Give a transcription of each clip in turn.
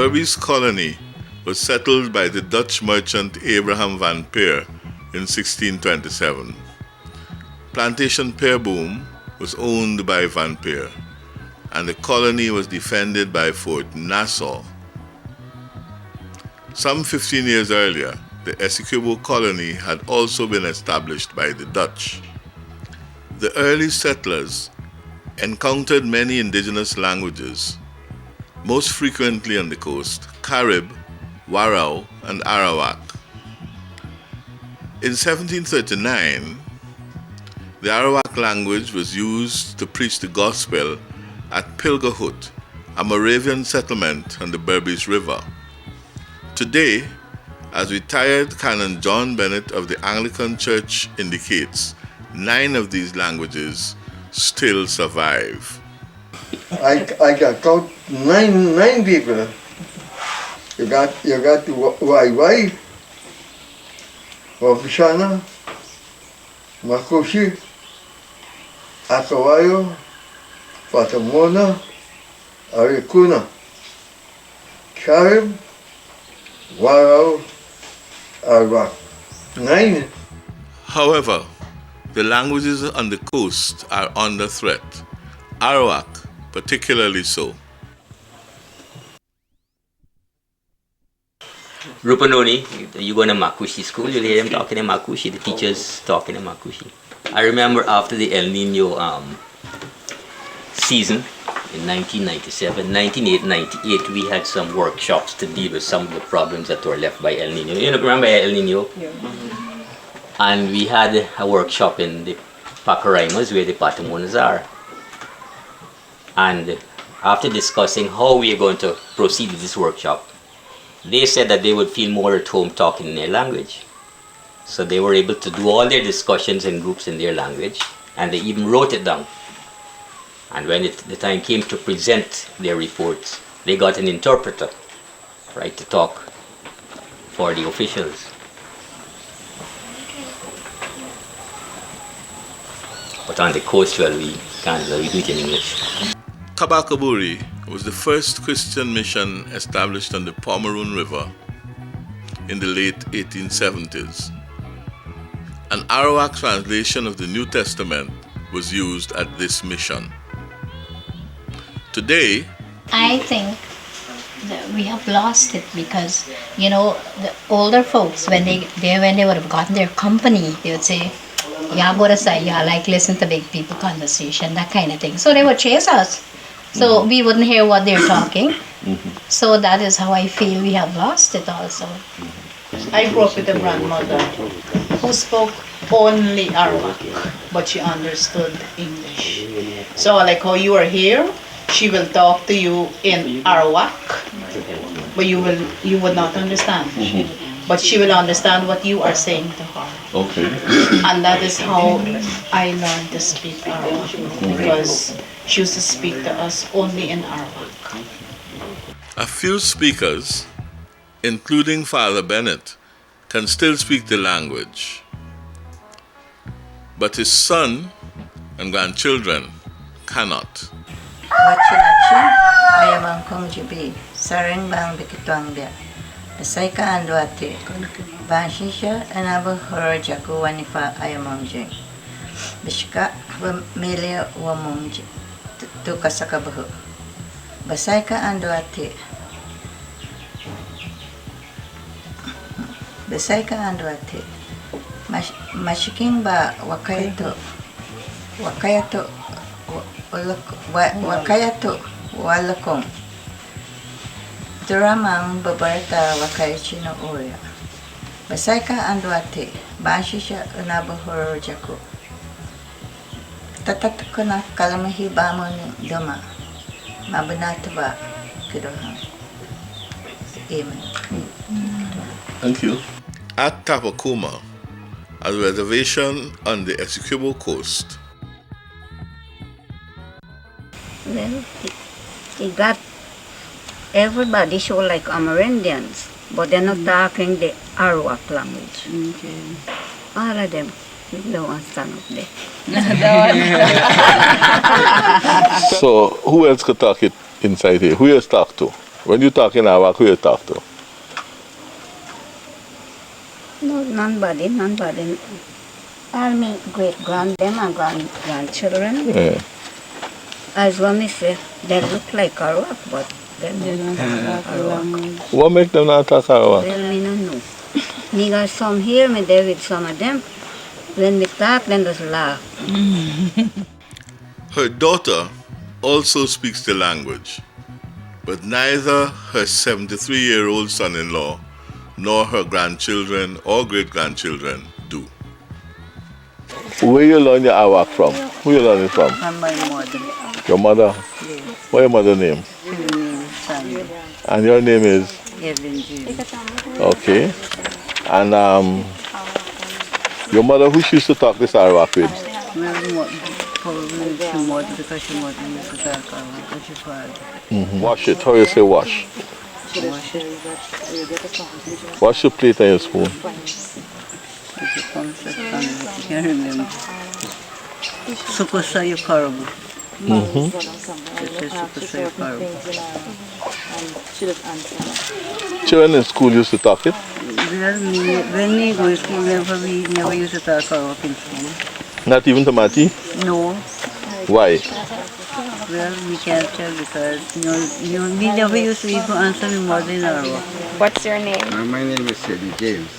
Berbice colony was settled by the Dutch merchant Abraham van Peer in 1627. Plantation Peerboom was owned by Van Peer, and the colony was defended by Fort Nassau. Some 15 years earlier, the Essequibo colony had also been established by the Dutch. The early settlers encountered many indigenous languages, most frequently on the coast, Carib, Warao, and Arawak. In 1739, the Arawak language was used to preach the gospel at Pilgahut, a Moravian settlement on the Berbice River. Today, as retired Canon John Bennett of the Anglican Church indicates, 9 of these languages still survive. I got out nine people. You got Wai, Wafishana, Makushi, Akawayo, Fatamona, Arikuna, Carib, Warao, Arawak. 9. However, the languages on the coast are under threat. Arawak particularly so. Rupanoni, you go to Makushi school, you hear them talking in Makushi, the teachers talking in Makushi. I remember after the El Nino season in 1997, 98, we had some workshops to deal with some of the problems that were left by El Nino. You know, remember El Nino? Yeah. And we had a workshop in the Pacaraimas where the Patamonas are. And after discussing how we are going to proceed with this workshop, they said that they would feel more at home talking in their language. So they were able to do all their discussions in groups in their language, and they even wrote it down. And when the time came to present their reports, they got an interpreter, right, to talk for the officials. But on the coast, well, we do it in English. Kabakaburi was the first Christian mission established on the Pomeroon River in the late 1870s. An Arawak translation of the New Testament was used at this mission. Today, I think that we have lost it because, you know, the older folks, when they would have gotten their company, they would say, yeah, go to say, yeah, like listen to big people conversation, that kind of thing. So they would chase us. So we wouldn't hear what they're talking. So that is how I feel we have lost it also. I grew up with a grandmother who spoke only Arawak, but she understood English. So like how you are here, she will talk to you in Arawak, but you would not understand. But she will understand what you are saying to her. okay, And that is how I learned to speak Arawak, because she used to speak to us only in Arawak. a few speakers, including Father Bennett, can still speak the language. But his son and grandchildren cannot. Wachinachi, ayamang kong jibi, sarang bang bikitwang dia. Asay ka andwati, banshisha, anabo horojaku wanifa ayamang jing. Bishka, milia wamong tukasakabahu. Basay ka andwati. Basay ka andwati. Mashiking ba wakayato walakong. Duramang babarta wakayachino uya. Basay ka andwati. Banshisha unabahoro jaku. Tatatako na kalamahiba mo ng dama. Mabunata ba kirohang. Amen. Thank you. At Tapakuma, a reservation on the Essequibo coast, Well, he got everybody show like Amerindians, but they're not talking the Arawak language. Okay. All of them, don't want to stand up there. So who else could talk it inside here? Who else talk to? When you talk in Arawak, who you talk to? No, nobody. All me great-grand, them and grandchildren. Yeah. As one me say, they look like Arawak, but they don't talk Arawak. What make them not talk Arawak? Well, me no know. Me got some here, me there with some of them. When me talk, then just laugh. Her daughter also speaks the language, but neither her 73-year-old son-in-law nor her grandchildren or great-grandchildren do. Where you learn your Arawak from? Who you learn it from? From my mother. Your mother? Yes. What your mother name? Her name is Sandra. And your name is? Evan June. Okay. And your mother, who she used to talk this Arawak with? Well, probably she mother because she mother used to talk Arawak and she father. Wash it. How you say wash? Wash it. Wash your plate and your spoon. If you come to I can't remember. Sukusayo Karabu. It says Sukusayo Karabu. Children in school used to talk it? Well, when we go to school, we never used to talk Arawak in school. Not even to Mati? No. Why? Well, we can't tell because, we never used to even answer me more than Arawak. What's your name? My name is Sidney James.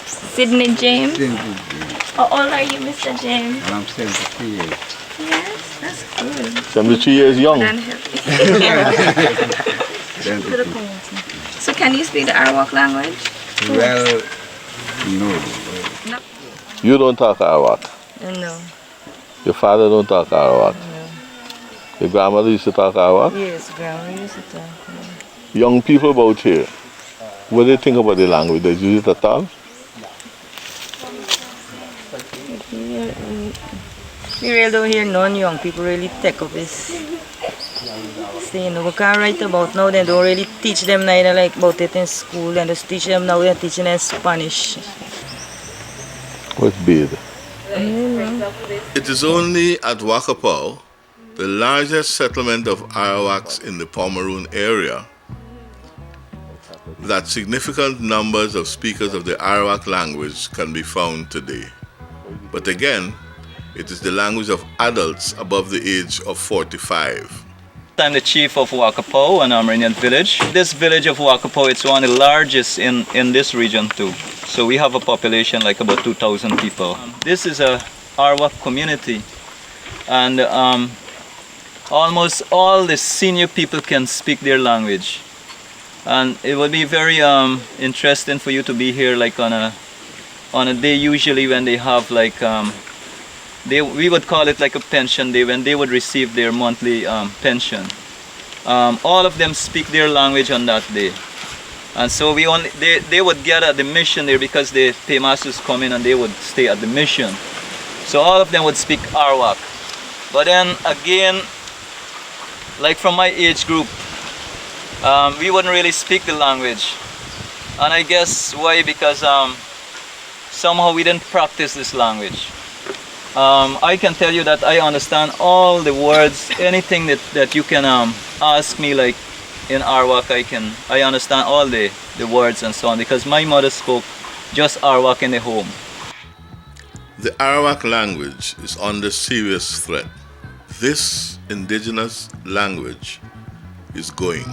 Sydney James? Sidney James. How old are you, Mr. James? I'm 73 years. Yes, that's good. 73 years young. And so can you speak the Arawak language? Well, no. No. You don't talk Arawak. No. Your father don't talk Arawak. Your grandmother used to talk Arawak. Yes, grandma used to talk. Young people about here, what do they think about the language? They use it at all? We really don't hear none young people really take up this thing. We can't write about now, they don't really teach them neither like about it in school, and just teach them now, they're teaching them Spanish. What's bad? It is only at Wakapau, the largest settlement of Arawaks in the Pomeroon area, that significant numbers of speakers of the Arawak language can be found today. But again, it is the language of adults above the age of 45. I'm the chief of Wakapau, an Amerindian village. This village of Wakapau, it's one of the largest in this region too. So we have a population like about 2,000 people. This is a Arawak community, and almost all the senior people can speak their language. And it would be very interesting for you to be here like on a day usually when they have like we would call it like a pension day, when they would receive their monthly pension. All of them speak their language on that day, and so they would gather at the mission there because the paymasters come in and they would stay at the mission. So all of them would speak Arawak. But then again, like from my age group, we wouldn't really speak the language, and I guess why? Because somehow we didn't practice this language. I can tell you that I understand all the words, anything that you can ask me like in Arawak, I understand all the words and so on, because my mother spoke just Arawak in the home. The Arawak language is under serious threat. This indigenous language is going.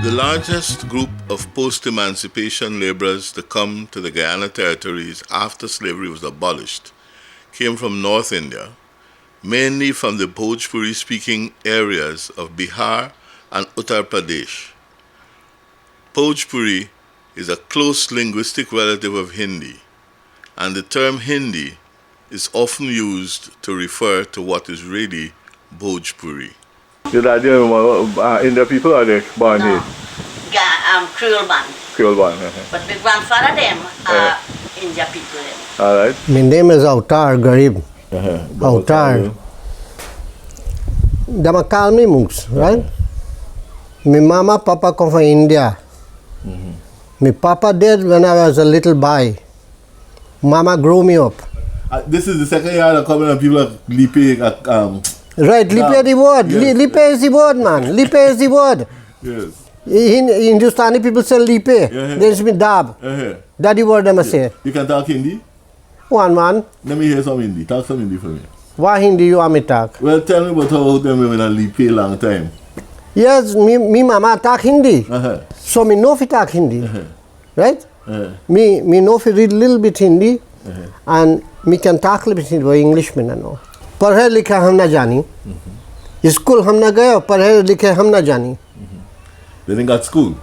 The largest group of post-emancipation laborers to come to the Guyana territories after slavery was abolished came from North India, mainly from the Bhojpuri-speaking areas of Bihar and Uttar Pradesh. Bhojpuri is a close linguistic relative of Hindi, and the term Hindi is often used to refer to what is really Bhojpuri. Your daddy India people are they born here? Creole man. Creole born. But my grandfather them are India people. All right. My name is Autar Garib. Autar. They call me Mooks, right? My mama, papa come from India. My papa did when I was a little boy. Mama grew me up. This is the second year I'm coming and people are leaping Right, lipe is the word. Yes. Lipe is the word, man. Lipe is the word. Yes. In Hindustani people say lipe. Yeah. There's been dab. That's the word they say. You can talk Hindi? One man. Let me hear some Hindi. Talk some Hindi for me. What Hindi you want me talk? Well, tell me about how them women are lipe long time. Yes, me mama talk Hindi. So me know fi talk Hindi. Right? Me know fi read little bit Hindi. And me can talk little bit Hindi, but English me no know. पढ़े लिखे हम ना जानी school हम ना गए पढ़े लिखे हम ना जानी They didn't got school?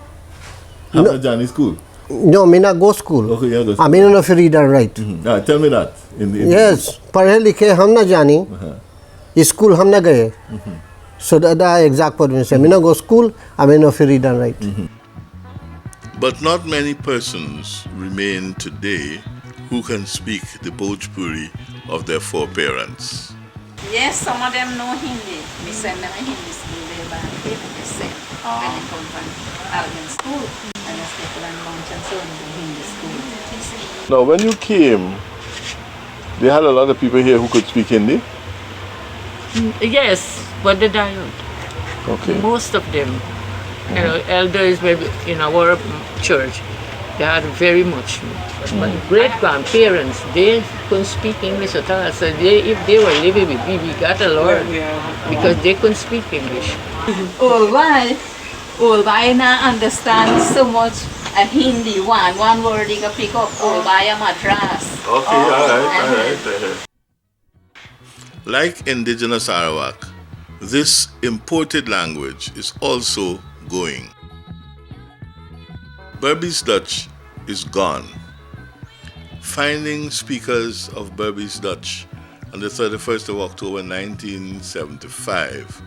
Have no Johnny school? No, me not go school. Okay, yeah, go I mean, no read and write. Tell me that. Yes, पढ़े लिखे हम ना जानी स्कूल हम ना गए So that exact what we say. Me not go school, I mean, no read and write. But not many persons remain today who can speak the Bhojpuri of their foreparents. Yes, some of them know Hindi. We send them a Hindi school. They learn Hindi. When they come from Albion school, and they take learn lunch and so on in Hindi school. Now, when you came, they had a lot of people here who could speak Hindi? Yes, but they died. Okay. Most of them, you know, elders maybe in our church, they had very much. But great grandparents, they couldn't speak English at all. So if they were living with me, we got to learn because they couldn't speak English. Old boy now understand so much Hindi. One word he can pick up. Old boy Madras. Okay, all right. Like Indigenous Arawak, this imported language is also going. Berbice Dutch is gone. Finding speakers of Berbice Dutch on the 31st of October 1975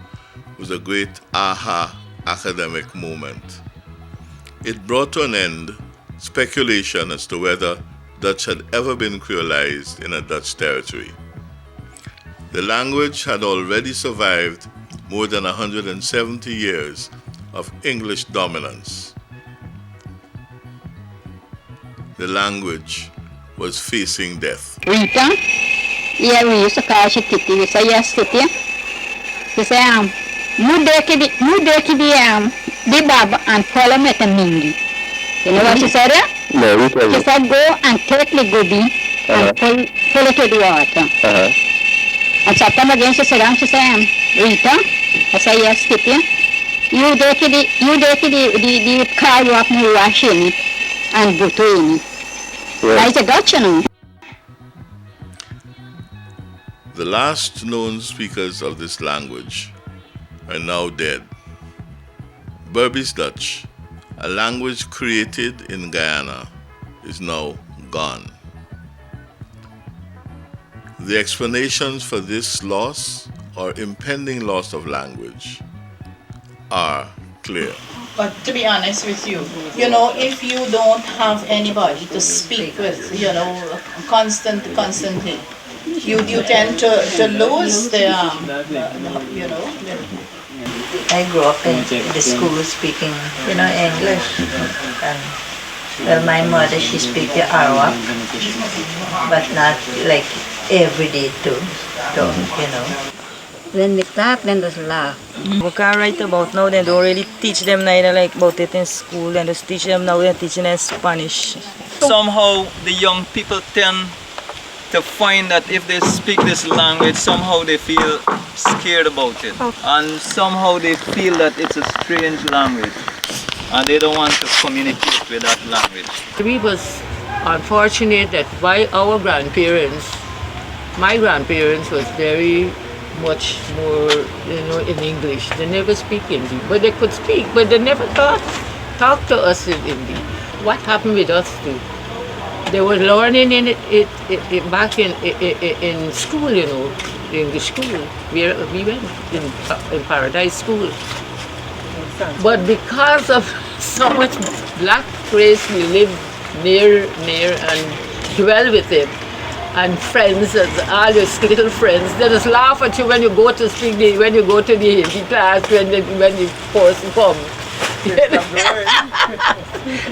was a great aha academic moment. It brought to an end speculation as to whether Dutch had ever been creolized in a Dutch territory. The language had already survived more than 170 years of English dominance. The language was facing death. Rita, yeah, we used to call she Kitty. We say yes, Kitty. We say mudeki the bab and follow me to Mingi. You know what she said? No, She said go and take the goody and pull it to the water. And sometime again she said, Rita, I say yes, Kitty. You take the car you have to wash in it and butter in it. I said, gotcha now. The last known speakers of this language are now dead. Berbice Dutch, a language created in Guyana, is now gone. The explanations for this loss or impending loss of language are clear. But to be honest with you, you know, if you don't have anybody to speak with, you know, constantly, you tend to lose the, you know. I grew up in the school speaking, you know, English. And, well, my mother, she speaks the Arawak, but not like every day too, you know. When we talk, then just laugh. We can't write about now, they don't really teach them neither like about it in school, and just teach them now, they're teaching them Spanish. Somehow the young people tend to find that if they speak this language, somehow they feel scared about it. And somehow they feel that it's a strange language. And they don't want to communicate with that language. We was unfortunate that by our grandparents, my grandparents was very much more, you know, in English. They never speak Hindi, but they could speak, but they never talk to us in Hindi. What happened with us too? They were learning it back in school, you know, the English school, where we went in Paradise School. But because of so much black race, we live near and dwell with it. And friends, all your little friends, they just laugh at you when you go to speak, when you go to the Hindi class, when the person comes.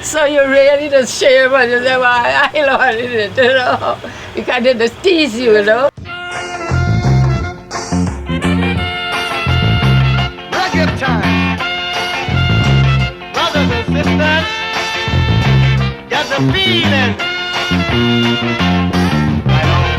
So you really just shame and you say, well, I learned it, you know. Because they just tease you, you know. sisters, got the feeling. Right on.